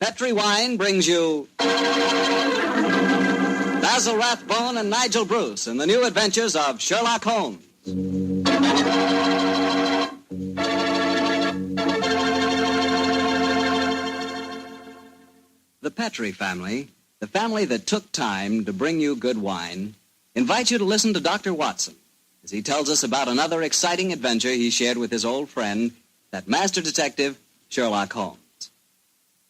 Petri Wine brings you Basil Rathbone and Nigel Bruce in the new adventures of Sherlock Holmes. The Petri family, the family that took time to bring you good wine, invites you to listen to Dr. Watson as he tells us about another exciting adventure he shared with his old friend, that master detective, Sherlock Holmes.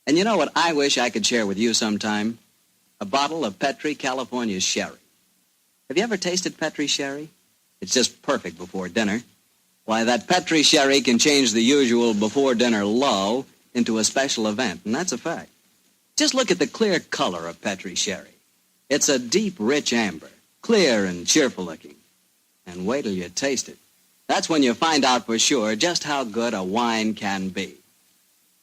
And you know what I wish I could share with you sometime? A bottle of Petri California sherry. Have you ever tasted Petri sherry? It's just perfect before dinner. Why, that Petri sherry can change the usual before-dinner lull into a special event, and that's a fact. Just look at the clear color of Petri sherry. It's a deep, rich amber, clear and cheerful-looking. And wait till you taste it. That's when you find out for sure just how good a wine can be.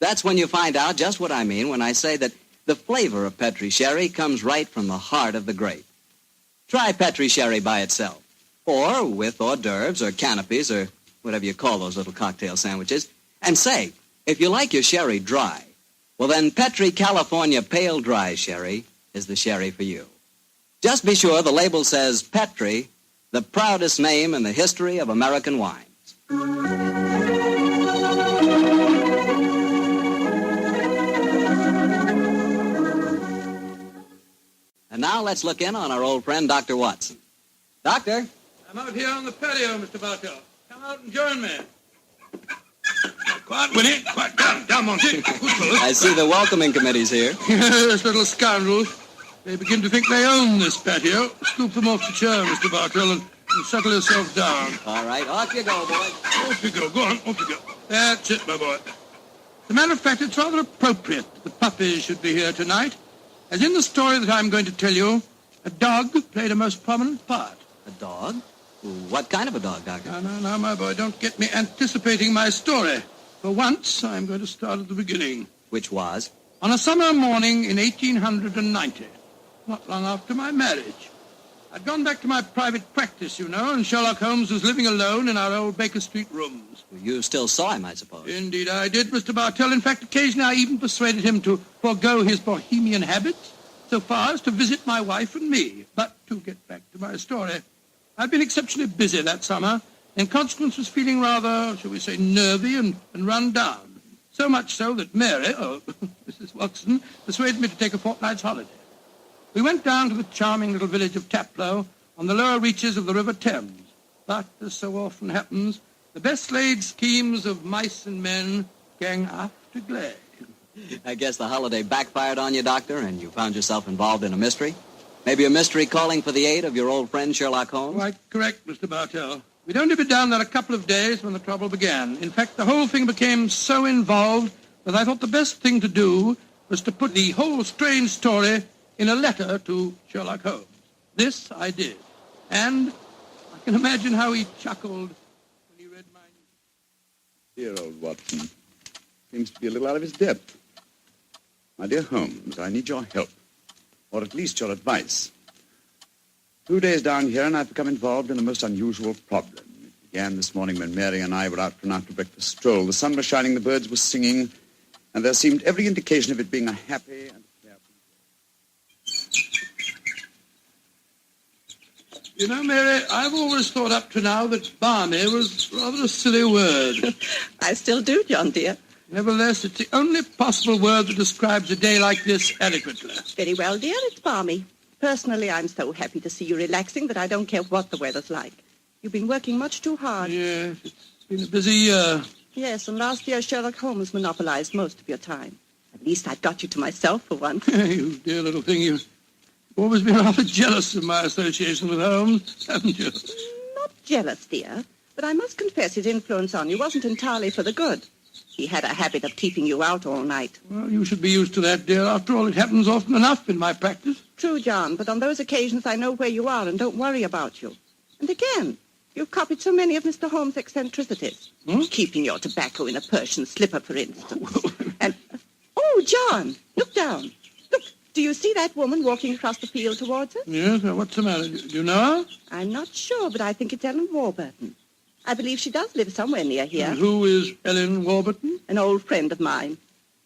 That's when you find out just what I mean when I say that the flavor of Petri sherry comes right from the heart of the grape. Try Petri sherry by itself, or with hors d'oeuvres or canopies or whatever you call those little cocktail sandwiches, and say, if you like your sherry dry, well then Petri California Pale Dry Sherry is the sherry for you. Just be sure the label says Petri, the proudest name in the history of American wines. And now let's look in on our old friend, Dr. Watson. Doctor? I'm out here on the patio, Mr. Bartell. Come out and join me. Quiet, Winnie. Quiet. Down, Monty. I see the welcoming committee's here. Yes, little scoundrels. They begin to think they own this patio. Scoop them off the chair, Mr. Bartell, and settle yourself down. All right, off you go, boy. Off you go. Go on, off you go. That's it, my boy. As a matter of fact, it's rather appropriate that the puppies should be here tonight. As in the story that I'm going to tell you, a dog played a most prominent part. A dog? What kind of a dog, Doctor? No, my boy, don't get me anticipating my story. For once, I'm going to start at the beginning. Which was? On a summer morning in 1890, not long after my marriage. I'd gone back to my private practice, you know, and Sherlock Holmes was living alone in our old Baker Street rooms. You still saw him, I suppose. Indeed I did, Mr. Bartell. In fact, occasionally I even persuaded him to forego his bohemian habits so far as to visit my wife and me. But to get back to my story, I'd been exceptionally busy that summer. In consequence, was feeling rather, shall we say, nervy and run down. So much so that Mary, Mrs. Watson, persuaded me to take a fortnight's holiday. We went down to the charming little village of Taplow on the lower reaches of the River Thames. But, as so often happens, the best-laid schemes of mice and men gang after glade. I guess the holiday backfired on you, Doctor, and you found yourself involved in a mystery? Maybe a mystery calling for the aid of your old friend Sherlock Holmes? Quite correct, Mr. Bartell. We'd only been down there a couple of days when the trouble began. In fact, the whole thing became so involved that I thought the best thing to do was to put the whole strange story in a letter to Sherlock Holmes. This I did. And I can imagine how he chuckled when he read my news. Dear old Watson. Seems to be a little out of his depth. My dear Holmes, I need your help. Or at least your advice. 2 days down here, and I've become involved in a most unusual problem. It began this morning when Mary and I were out for an after-breakfast stroll. The sun was shining, the birds were singing, and there seemed every indication of it being a happy and carefree day. You know, Mary, I've always thought up to now that balmy was rather a silly word. I still do, John, dear. Nevertheless, it's the only possible word that describes a day like this adequately. Very well, dear, it's balmy. Personally, I'm so happy to see you relaxing that I don't care what the weather's like. You've been working much too hard. Yes, it's been a busy year. Yes, and last year Sherlock Holmes monopolized most of your time. At least I've got you to myself for once. You dear little thing, you've always been rather jealous of my association with Holmes, haven't you? Not jealous, dear, but I must confess his influence on you wasn't entirely for the good. He had a habit of keeping you out all night. Well, you should be used to that, dear. After all, it happens often enough in my practice. True, John, but on those occasions I know where you are and don't worry about you. And again, you've copied so many of Mr. Holmes' eccentricities. Keeping your tobacco in a Persian slipper, for instance. And, oh, John, look down. Look, do you see that woman walking across the field towards us? Yes, what's the matter? Do you know her? I'm not sure, but I think it's Ellen Warburton. I believe she does live somewhere near here. And who is Ellen Warburton? An old friend of mine.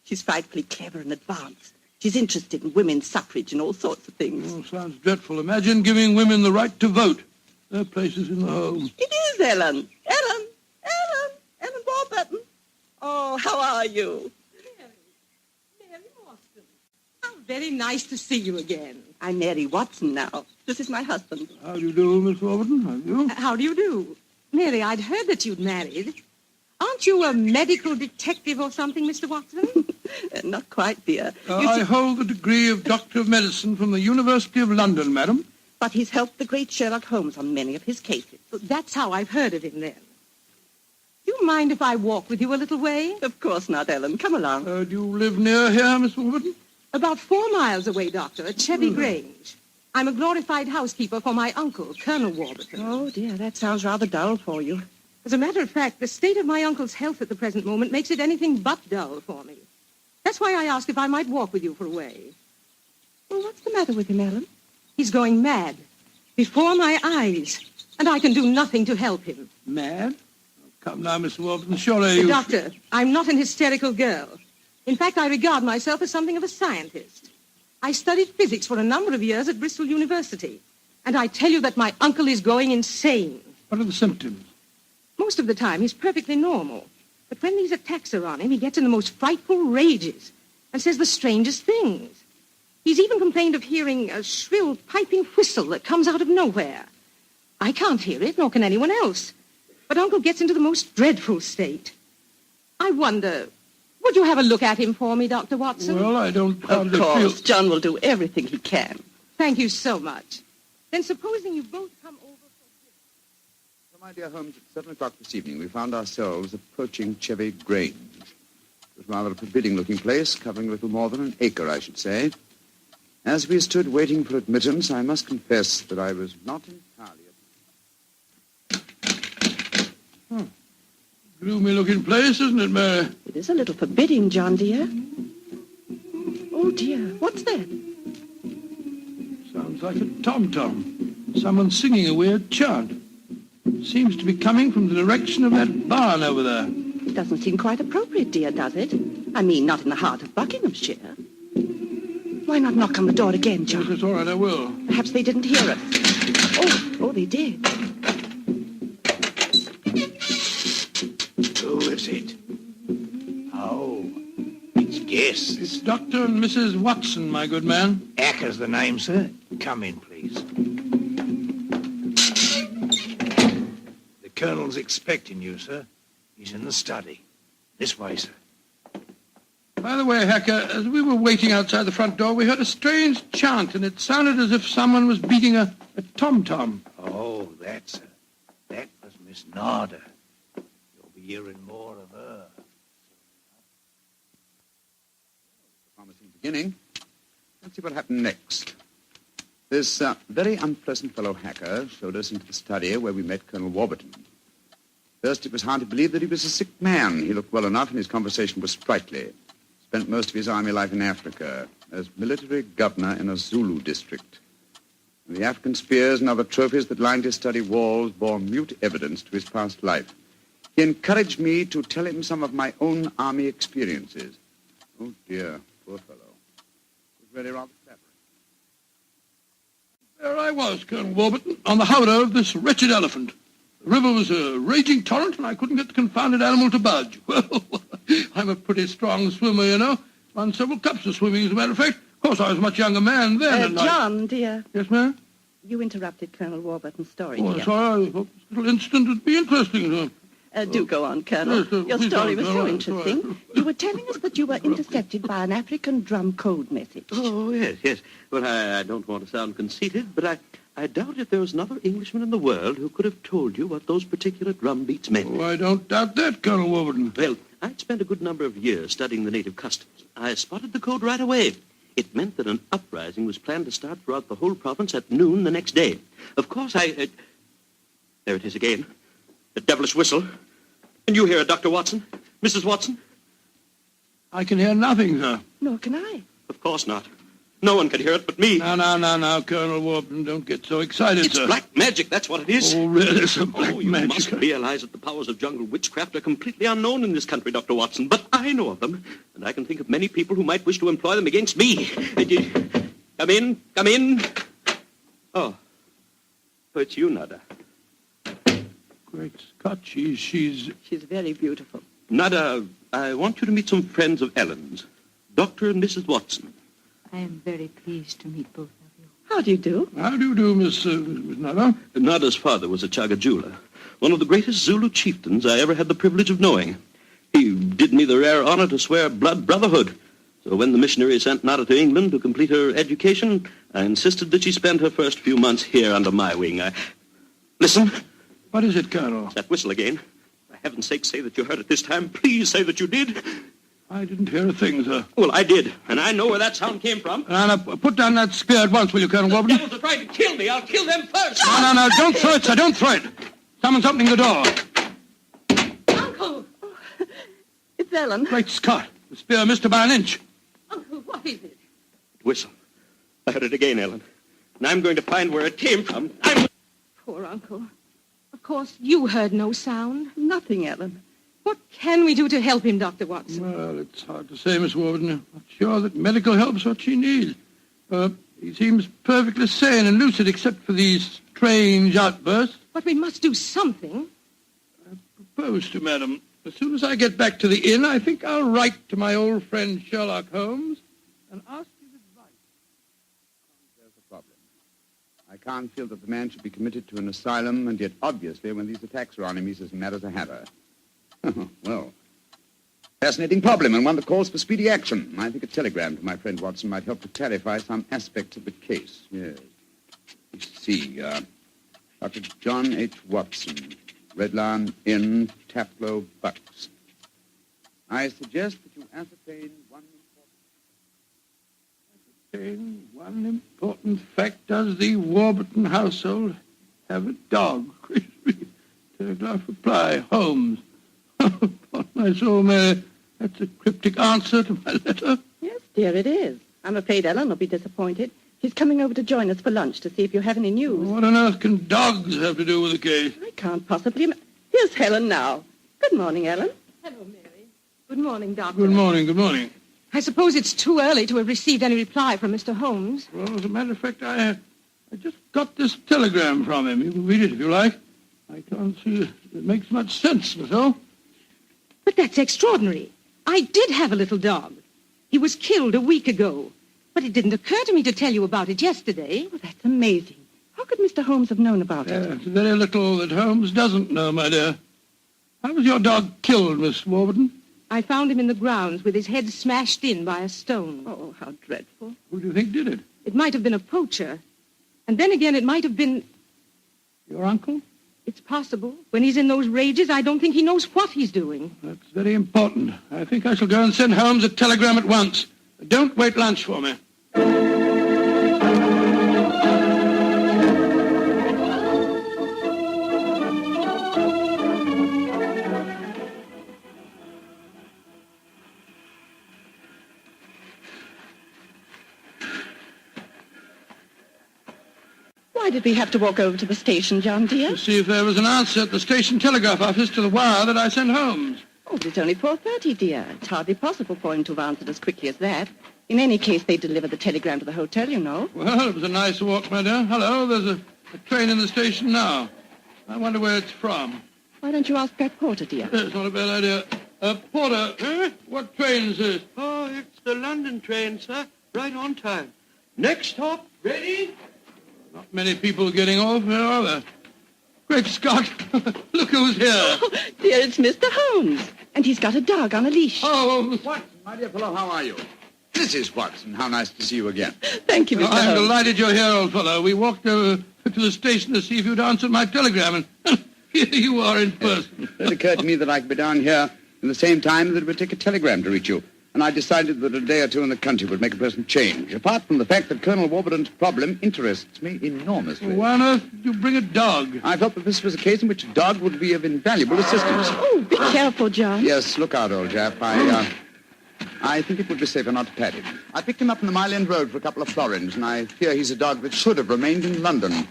She's frightfully clever and advanced. She's interested in women's suffrage and all sorts of things. Oh, sounds dreadful. Imagine giving women the right to vote. Their place is in the home. It is Ellen. Ellen Warburton. Oh, how are you? Mary Watson. How very nice to see you again. I'm Mary Watson now. This is my husband. How do you do, Miss Warburton? How do you? How do you do? Mary, I'd heard that you'd married. Aren't you a medical detective or something, Mr. Watson? Not quite, dear. I hold the degree of Doctor of Medicine from the University of London, madam. But he's helped the great Sherlock Holmes on many of his cases. That's how I've heard of him, then. Do you mind if I walk with you a little way? Of course not, Ellen. Come along. Do you live near here, Miss Warburton? About 4 miles away, Doctor, at Chevy Grange. I'm a glorified housekeeper for my uncle, Colonel Warburton. Oh, dear, that sounds rather dull for you. As a matter of fact, the state of my uncle's health at the present moment makes it anything but dull for me. That's why I asked if I might walk with you for a way. Well, what's the matter with him, Ellen? He's going mad. Before my eyes. And I can do nothing to help him. Mad? Oh, come now, Miss Warburton. Surely you... Doctor, I'm not an hysterical girl. In fact, I regard myself as something of a scientist. I studied physics for a number of years at Bristol University. And I tell you that my uncle is going insane. What are the symptoms? Most of the time, he's perfectly normal. But when these attacks are on him, he gets in the most frightful rages and says the strangest things. He's even complained of hearing a shrill piping whistle that comes out of nowhere. I can't hear it, nor can anyone else. But Uncle gets into the most dreadful state. I wonder, would you have a look at him for me, Dr. Watson? Well, I don't Of hardly course, feel... John will do everything he can. Thank you so much. Then supposing you both come over for dinner. So, my dear Holmes, at 7 o'clock this evening, we found ourselves approaching Chevy Grange. It was rather a forbidding-looking place, covering a little more than an acre, I should say. As we stood waiting for admittance, I must confess that I was not entirely... Gloomy-looking place, isn't it, Mary? It is a little forbidding, John, dear. Oh, dear, what's that? Sounds like a tom-tom. Someone singing a weird chant. Seems to be coming from the direction of that barn over there. It doesn't seem quite appropriate, dear, does it? I mean, not in the heart of Buckinghamshire. Why not knock on the door again, John? Yes, it's all right, I will. Perhaps they didn't hear us. Oh, they did. Who is it? Oh, it's guests. It's Dr. and Mrs. Watson, my good man. Acker's the name, sir. Come in, please. The Colonel's expecting you, sir. He's in the study. This way, sir. By the way, Hacker, as we were waiting outside the front door, we heard a strange chant, and it sounded as if someone was beating a tom-tom. Oh, that, sir. That was Miss Narda. You'll be hearing more of her. Promising beginning. Let's see what happened next. This very unpleasant fellow Hacker showed us into the study where we met Colonel Warburton. First, it was hard to believe that he was a sick man. He looked well enough, and his conversation was sprightly. Spent most of his army life in Africa as military governor in a Zulu district. The African spears and other trophies that lined his study walls bore mute evidence to his past life. He encouraged me to tell him some of my own army experiences. Oh, dear, poor fellow. It was really rather flattering. There I was, Colonel Warburton, on the howdah of this wretched elephant. The river was a raging torrent, and I couldn't get the confounded animal to budge. Well, I'm a pretty strong swimmer, you know. Won several cups of swimming, as a matter of fact. Of course, I was a much younger man then. and John, dear, Yes, ma'am? you interrupted Colonel Warburton's story, Oh, dear. sorry. I thought this little incident would be interesting. Do go on, Colonel. Yes, Your please story don't. was All so right, interesting. all right. You were telling us that you were intercepted by an African drum code message. Oh, yes. Well, I don't want to sound conceited, but I doubt if there was another Englishman in the world who could have told you what those particular drum beats meant. Oh, I don't doubt that, Colonel Warburton. Well, I'd spent a good number of years studying the native customs. I spotted the code right away. It meant that an uprising was planned to start throughout the whole province at noon the next day. Of course, there it is again. The devilish whistle. Can you hear it, Dr. Watson? Mrs. Watson? I can hear nothing, sir. Nor can I. Of course not. No one can hear it but me. Now, Colonel Warburton, don't get so excited, It's sir. black magic, that's what it is. Oh, really, some black You magic. must realize that the powers of jungle witchcraft are completely unknown in this country, Dr. Watson. But I know of them, and I can think of many people who might wish to employ them against me. Come in. Oh, it's you, Nada. Great Scott, she's... She's very beautiful. Nada, I want you to meet some friends of Ellen's, Dr. and Mrs. Watson. I am very pleased to meet both of you. How do you do? How do you do, Miss Nada? Nada's father was a Chaga jeweler, one of the greatest Zulu chieftains I ever had the privilege of knowing. He did me the rare honor to swear blood brotherhood. So when the missionary sent Nada to England to complete her education, I insisted that she spend her first few months here under my wing. Listen. What is it, Colonel? That whistle again. For heaven's sake, say that you heard it this time. Please say that you did. I didn't hear a thing, sir. Well, I did, and I know where that sound came from. Now, put down that spear at once, will you, Colonel The Warburton? devils are trying to kill me. I'll kill them first. No, don't throw it, sir, don't throw it. Someone's opening the door. Uncle! It's Ellen. Great Scott, the spear missed her by an inch. Uncle, what is it? Whistle. I heard it again, Ellen. And I'm going to find where it came from. Poor Uncle. Of course, you heard no sound. Nothing, Ellen. What can we do to help him, Dr. Watson? Well, it's hard to say, Miss Warburton. I'm not sure that medical help's what she needs. He seems perfectly sane and lucid except for these strange outbursts. But we must do something. Propose to, madam. As soon as I get back to the inn, I think I'll write to my old friend Sherlock Holmes and ask his advice. There's a problem. I can't feel that the man should be committed to an asylum, and yet obviously when these attacks are on him, he's as mad as a hatter. Well, fascinating problem, and one that calls for speedy action. I think a telegram to my friend Watson might help to clarify some aspects of the case. Yes. Let's see. Dr. John H. Watson, Red Lion Inn, Taplow, Bucks. I suggest that you ascertain one important fact. Does the Warburton household have a dog? Telegraph reply, Holmes. Upon my soul, Mary, that's a cryptic answer to my letter. Yes, dear, it is. I'm afraid Ellen will be disappointed. He's coming over to join us for lunch to see if you have any news. What on earth can dogs have to do with the case? I can't possibly... Here's Helen now. Good morning, Ellen. Hello, Mary. Good morning, Doctor. Good morning. I suppose it's too early to have received any reply from Mr. Holmes. Well, as a matter of fact, I just got this telegram from him. You can read it if you like. I can't see it makes much sense, myself. But that's extraordinary. I did have a little dog. He was killed a week ago. But it didn't occur to me to tell you about it yesterday. Well, that's amazing. How could Mr. Holmes have known about it? It's very little that Holmes doesn't know, my dear. How was your dog killed, Miss Warburton? I found him in the grounds with his head smashed in by a stone. Oh, how dreadful. Who do you think did it? It might have been a poacher. And then again, it might have been... Your uncle? It's possible. When he's in those rages, I don't think he knows what he's doing. That's very important. I think I shall go and send Holmes a telegram at once. Don't wait lunch for me. Why did we have to walk over to the station, John, dear? To see if there was an answer at the station telegraph office to the wire that I sent Holmes. Oh, it's only 4:30, dear. It's hardly possible for him to have answered as quickly as that. In any case, they delivered the telegram to the hotel, you know. Well, it was a nice walk, my dear. Hello, there's a train in the station now. I wonder where it's from. Why don't you ask that porter, dear? It's not a bad idea. Porter, what train is this? Oh, it's the London train, sir. Right on time. Next stop, ready? Not many people getting off here, are there? Great Scott! Look who's here! Oh, dear, it's Mr. Holmes. And he's got a dog on a leash. Oh, Watson, my dear fellow, how are you? Mrs. Watson, how nice to see you again. Thank you, Mr. I'm Holmes. delighted you're here, old fellow. We walked over to the station to see if you'd answered my telegram, and here you are in person. It occurred to me that I could be down here in the same time that it would take a telegram to reach you. And I decided that a day or two in the country would make a pleasant change, apart from the fact that Colonel Warburton's problem interests me enormously. Why on earth did you bring a dog? I felt that this was a case in which a dog would be of invaluable assistance. Oh, be careful, John. Yes, look out, old chap. I think it would be safer not to pat him. I picked him up on the Mile End Road for a couple of florins, and I fear he's a dog that should have remained in London.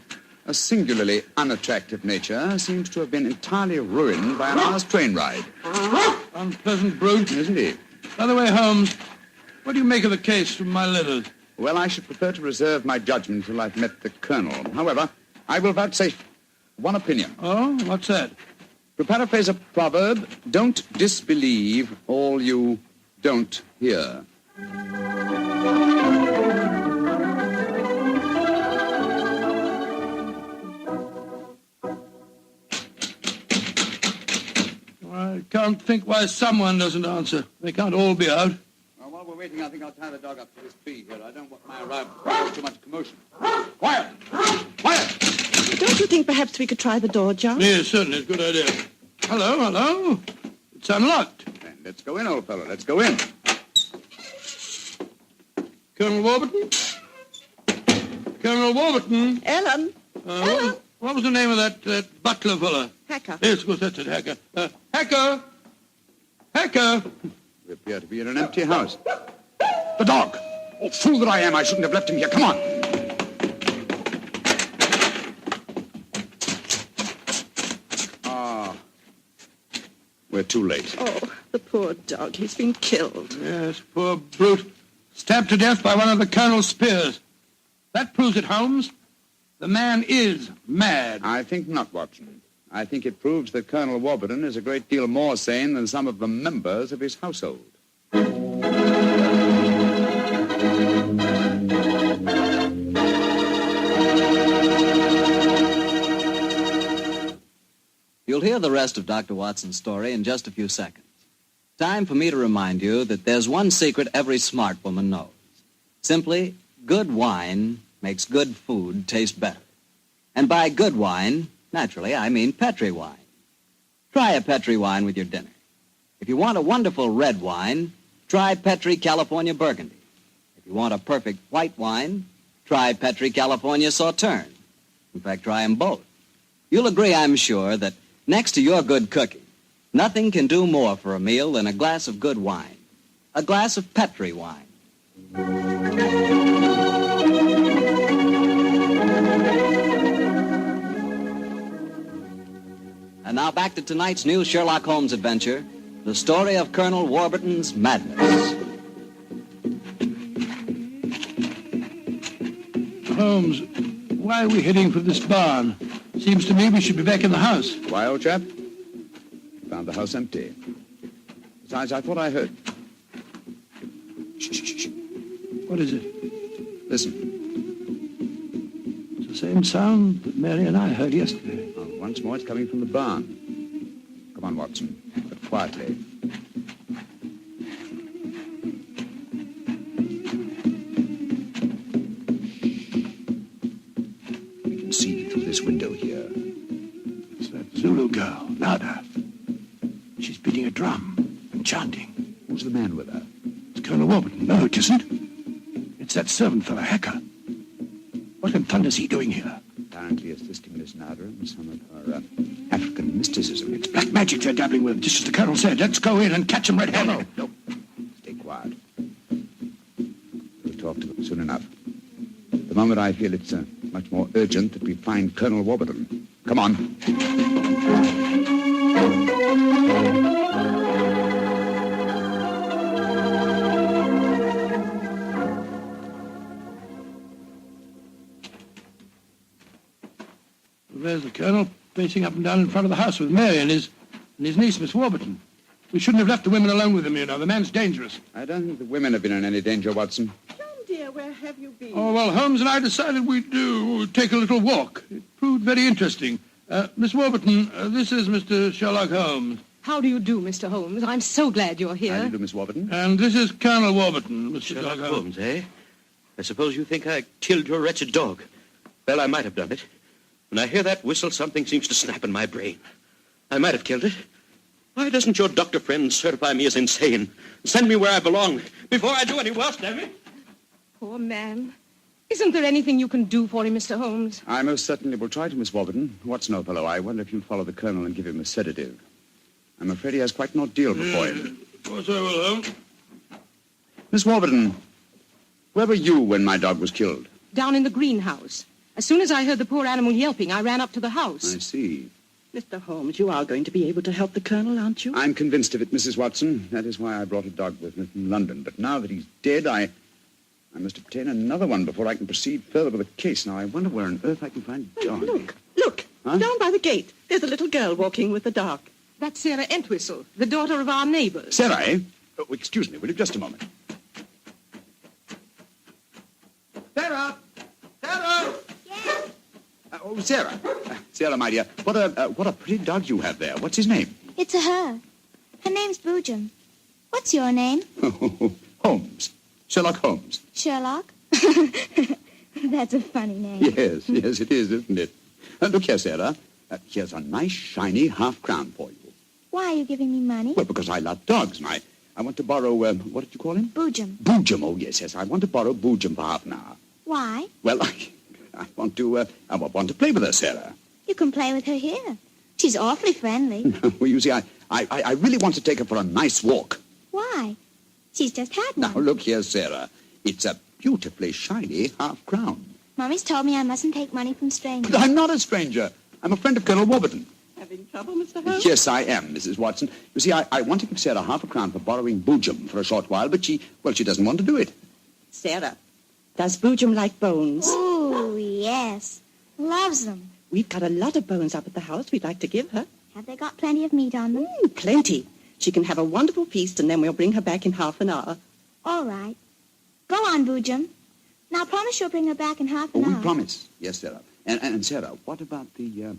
A singularly unattractive nature seems to have been entirely ruined by an hour's train ride. Unpleasant brute. Isn't he? By the way, Holmes, what do you make of the case from my letters? Well, I should prefer to reserve my judgment until I've met the Colonel. However, I will vouchsafe one opinion. Oh, what's that? To paraphrase a proverb, don't disbelieve all you don't hear. I can't think why someone doesn't answer. They can't all be out. Well, while we're waiting, I think I'll tie the dog up to this tree here. I don't want my arrival to cause too much commotion. Quiet! Quiet! Don't you think perhaps we could try the door, John? Yes, certainly. Good idea. Hello. It's unlocked. Then let's go in, old fellow. Let's go in. Colonel Warburton? Colonel Warburton? Ellen? Ellen? What was the name of that butler fella? Hacker. Yes, of course, that's it, Hacker. Hacker! Hacker! We appear to be in an empty house. The dog! Oh, fool that I am. I shouldn't have left him here. Come on. We're too late. Oh, the poor dog. He's been killed. Yes, poor brute. Stabbed to death by one of the Colonel's spears. That proves it, Holmes. The man is mad. I think not, Watson. I think it proves that Colonel Warburton is a great deal more sane than some of the members of his household. You'll hear the rest of Dr. Watson's story in just a few seconds. Time for me to remind you that there's one secret every smart woman knows. Simply, good wine makes good food taste better. And by good wine, naturally, I mean Petri wine. Try a Petri wine with your dinner. If you want a wonderful red wine, try Petri California Burgundy. If you want a perfect white wine, try Petri California Sauterne. In fact, try them both. You'll agree, I'm sure, that next to your good cooking, nothing can do more for a meal than a glass of good wine. A glass of Petri wine. And now back to tonight's new Sherlock Holmes adventure, the story of Colonel Warburton's madness. Holmes, why are we heading for this barn? Seems to me we should be back in the house. Why, old chap? Found the house empty. Besides, I thought I heard. Shh. What is it? Listen. It's the same sound that Mary and I heard yesterday. Oh, once more, it's coming from the barn. Come on, Watson, but quietly. We can see through this window here. It's that Zulu girl, Nada. She's beating a drum and chanting. Who's the man with her? It's Colonel Warburton. No, it isn't. It's that servant fellow, Hacker. What in thunder's he doing here? Apparently assisting Miss Nada in some of her African mysticism. It's black magic they're dabbling with, just as the Colonel said. Let's go in and catch them red-handed. No. Stay quiet. We'll talk to them soon enough. At the moment, I feel it's much more urgent that we find Colonel Warburton. Come on. There's the Colonel pacing up and down in front of the house with Mary and his niece, Miss Warburton. We shouldn't have left the women alone with him, you know. The man's dangerous. I don't think the women have been in any danger, Watson. John, dear, where have you been? Oh, well, Holmes and I decided we'd take a little walk. It proved very interesting. Miss Warburton, this is Mr. Sherlock Holmes. How do you do, Mr. Holmes? I'm so glad you're here. How do you do, Miss Warburton? And this is Colonel Warburton, Mr. Sherlock Holmes, eh? I suppose you think I killed your wretched dog. Well, I might have done it. When I hear that whistle, something seems to snap in my brain. I might have killed it. Why doesn't your doctor friend certify me as insane? Send me where I belong before I do any worse, damn it. Poor man. Isn't there anything you can do for him, Mr. Holmes? I most certainly will try to, Miss Warburton. Watson, old fellow, I wonder if you'd follow the Colonel and give him a sedative. I'm afraid he has quite an ordeal before him. Of course I will, Holmes. Miss Warburton, where were you when my dog was killed? Down in the greenhouse. As soon as I heard the poor animal yelping, I ran up to the house. I see. Mr. Holmes, you are going to be able to help the Colonel, aren't you? I'm convinced of it, Mrs. Watson. That is why I brought a dog with me from London. But now that he's dead, I must obtain another one before I can proceed further with the case. Now, I wonder where on earth I can find a dog. Look, Huh? down by the gate. There's a little girl walking with the dog. That's Sarah Entwistle, the daughter of our neighbors. Sarah, eh? Oh, excuse me, will you? Just a moment. Sarah! Sarah! Yes, Oh, Sarah. Sarah, my dear, what a pretty dog you have there. What's his name? it's a her. Her name's Boojum. What's your name? Holmes. Sherlock Holmes. Sherlock? That's a funny name. Yes, it is, isn't it? Look here, Sarah. Here's a nice, shiny half-crown for you. Why are you giving me money? Well, because I love dogs, and I want to borrow, what did you call him? Boojum. Boojum, oh, yes. I want to borrow Boojum for half an hour. Why? Well, I want to play with her, Sarah. You can play with her here. She's awfully friendly. Well, you see, I really want to take her for a nice walk. Why? She's just had one. Now, look here, Sarah. It's a beautifully shiny half-crown. Mommy's told me I mustn't take money from strangers. But I'm not a stranger. I'm a friend of Colonel Warburton. Having trouble, Mr. Holmes? Yes, I am, Mrs. Watson. You see, I want to give Sarah half a crown for borrowing Boojum for a short while, but she doesn't want to do it. Sarah, does Boojum like bones? Ooh, yes. Loves them. We've got a lot of bones up at the house we'd like to give her. Have they got plenty of meat on them? Plenty. She can have a wonderful feast, and then we'll bring her back in half an hour. All right. Go on, Boojum. Now promise you'll bring her back in half Oh, an we hour. promise. Yes, Sarah. And Sarah, what about the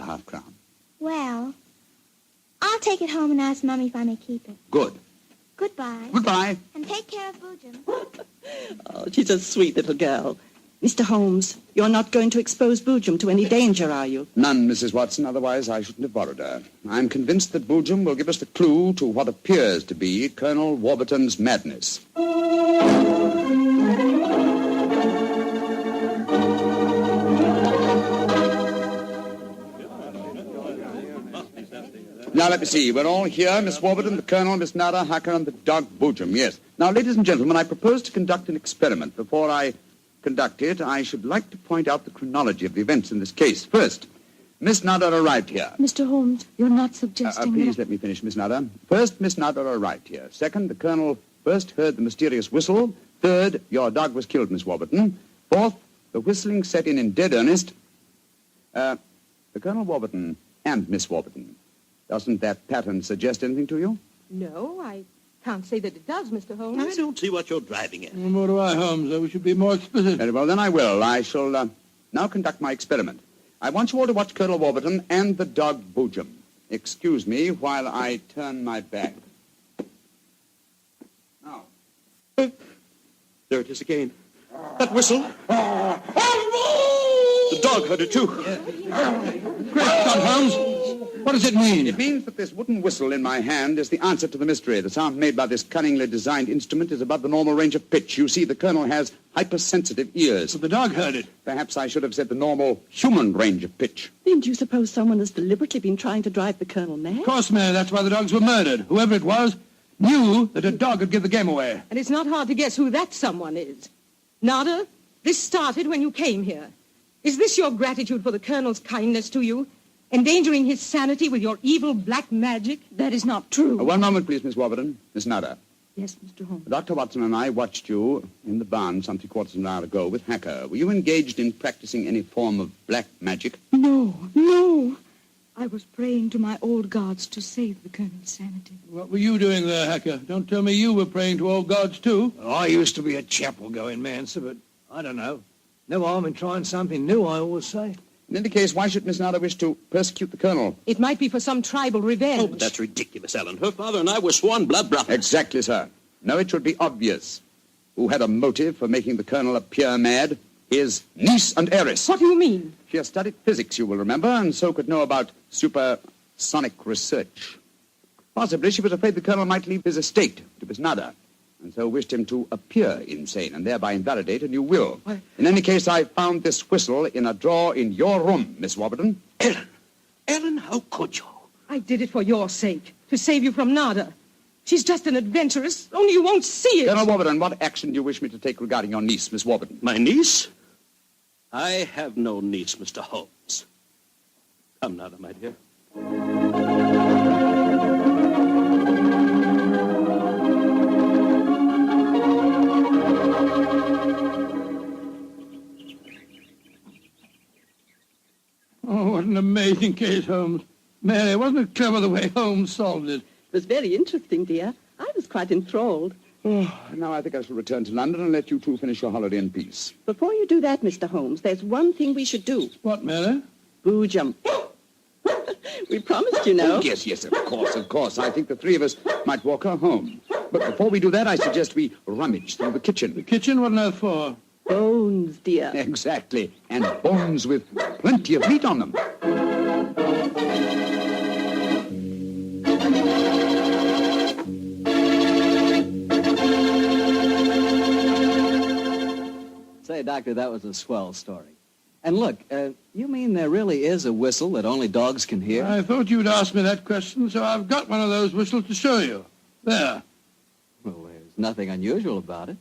half crown? Well, I'll take it home and ask Mummy if I may keep it. Good. Goodbye. Goodbye. And take care of Boojum. Oh, she's a sweet little girl. Mr. Holmes, you're not going to expose Boojum to any danger, are you? None, Mrs. Watson. Otherwise, I shouldn't have borrowed her. I'm convinced that Boojum will give us the clue to what appears to be Colonel Warburton's madness. Now, let me see. We're all here. Miss Warburton, the Colonel, Miss Nada, Hacker, and the dog Boojum. Yes. Now, ladies and gentlemen, I propose to conduct an experiment. Before I conduct it, I should like to point out the chronology of the events in this case. First, Miss Nada arrived here. Mr. Holmes, you're not suggesting Please let me finish, Miss Nada. First, Miss Nada arrived here. Second, the Colonel first heard the mysterious whistle. Third, your dog was killed, Miss Warburton. Fourth, the whistling set in dead earnest. The Colonel Warburton and Miss Warburton. Doesn't that pattern suggest anything to you? No, I can't say that it does, Mr. Holmes. I don't see what you're driving at. Nor do I, Holmes. We should be more explicit. Very well, then I will. I shall now conduct my experiment. I want you all to watch Colonel Warburton and the dog Boojum. Excuse me while I turn my back. Now. There it is again. That whistle. The dog heard it, too. Great Scott, Holmes. What does it mean? It means that this wooden whistle in my hand is the answer to the mystery. The sound made by this cunningly designed instrument is above the normal range of pitch. You see, the Colonel has hypersensitive ears. So the dog heard it. Perhaps I should have said the normal human range of pitch. Then do you suppose someone has deliberately been trying to drive the Colonel mad? Of course, Mary, that's why the dogs were murdered. Whoever it was knew that a dog could give the game away. And it's not hard to guess who that someone is. Nada, this started when you came here. Is this your gratitude for the Colonel's kindness to you? Endangering his sanity with your evil black magic? That is not true. One moment, please, Miss Warburton. Miss Nada. Yes, Mr. Holmes. Dr. Watson and I watched you in the barn some 3/4 of an hour ago with Hacker. Were you engaged in practicing any form of black magic? No. I was praying to my old gods to save the Colonel's sanity. What were you doing there, Hacker? Don't tell me you were praying to old gods, too. I used to be a chapel-going man, sir, but I don't know. No harm in trying something new, I always say. In any case, why should Miss Nada wish to persecute the Colonel? It might be for some tribal revenge. Oh, but that's ridiculous, Ellen. Her father and I were sworn blood brothers. Exactly, sir. No, it should be obvious. Who had a motive for making the Colonel appear mad? His niece and heiress. What do you mean? She has studied physics, you will remember, and so could know about supersonic research. Possibly she was afraid the Colonel might leave his estate to Miss Nada, and so wished him to appear insane and thereby invalidate a new will. In any case, I found this whistle in a drawer in your room, Miss Warburton. Ellen, how could you? I did it for your sake, to save you from Nada. She's just an adventuress, only you won't see it. Colonel Warburton, what action do you wish me to take regarding your niece, Miss Warburton? My niece? I have no niece, Mr. Holmes. Come now, my dear. Oh, what an amazing case, Holmes. Mary, wasn't it clever the way Holmes solved it? It was very interesting, dear. I was quite enthralled. Oh, now I think I shall return to London and let you two finish your holiday in peace. Before you do that, Mr. Holmes, there's one thing we should do. What, Mary? Boojum. We promised, you know. Oh, yes, of course. I think the three of us might walk her home. But before we do that, I suggest we rummage through the kitchen. The kitchen? What on earth for? Bones, dear. Exactly. And bones with plenty of meat on them. Say, Doctor, that was a swell story. And look, you mean there really is a whistle that only dogs can hear? I thought you'd ask me that question, so I've got one of those whistles to show you. There. Well, there's nothing unusual about it.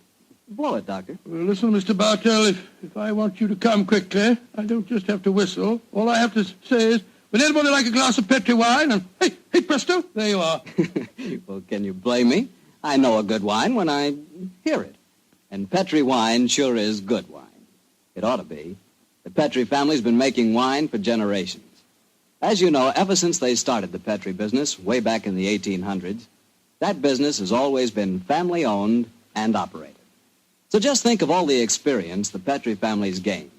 Blow it, Doctor. Well, listen, Mr. Bartell, if I want you to come quickly, I don't just have to whistle. All I have to say is, would anybody like a glass of Petri wine? And hey, presto, there you are. Well, can you blame me? I know a good wine when I hear it. And Petri wine sure is good wine. It ought to be. The Petri family's been making wine for generations. As you know, ever since they started the Petri business way back in the 1800s, that business has always been family-owned and operated. So just think of all the experience the Petri family's gained.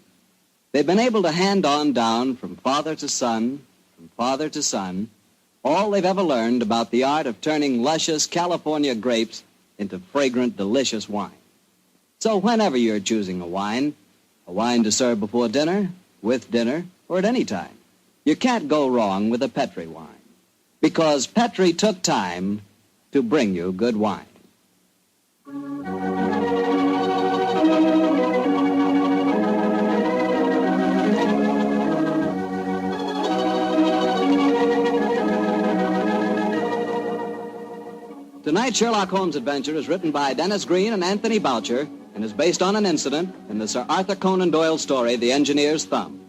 They've been able to hand on down from father to son, all they've ever learned about the art of turning luscious California grapes into fragrant, delicious wine. So whenever you're choosing a wine to serve before dinner, with dinner, or at any time, you can't go wrong with a Petri wine. Because Petri took time to bring you good wine. Tonight's Sherlock Holmes adventure is written by Dennis Green and Anthony Boucher and is based on an incident in the Sir Arthur Conan Doyle story, The Engineer's Thumb.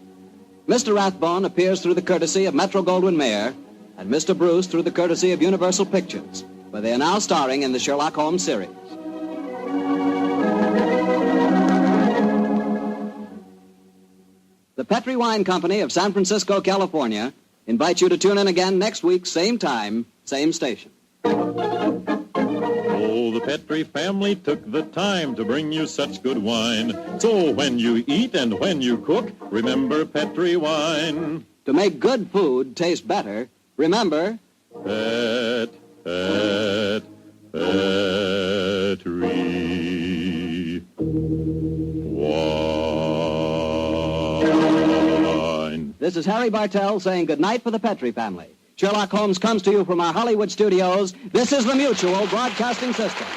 Mr. Rathbone appears through the courtesy of Metro-Goldwyn-Mayer and Mr. Bruce through the courtesy of Universal Pictures, where they are now starring in the Sherlock Holmes series. The Petri Wine Company of San Francisco, California, invites you to tune in again next week, same time, same station. Oh, the Petri family took the time to bring you such good wine. So when you eat and when you cook, remember Petri wine. To make good food taste better, remember... Petri wine. This is Harry Bartell saying goodnight for the Petri family. Sherlock Holmes comes to you from our Hollywood studios. This is the Mutual Broadcasting System.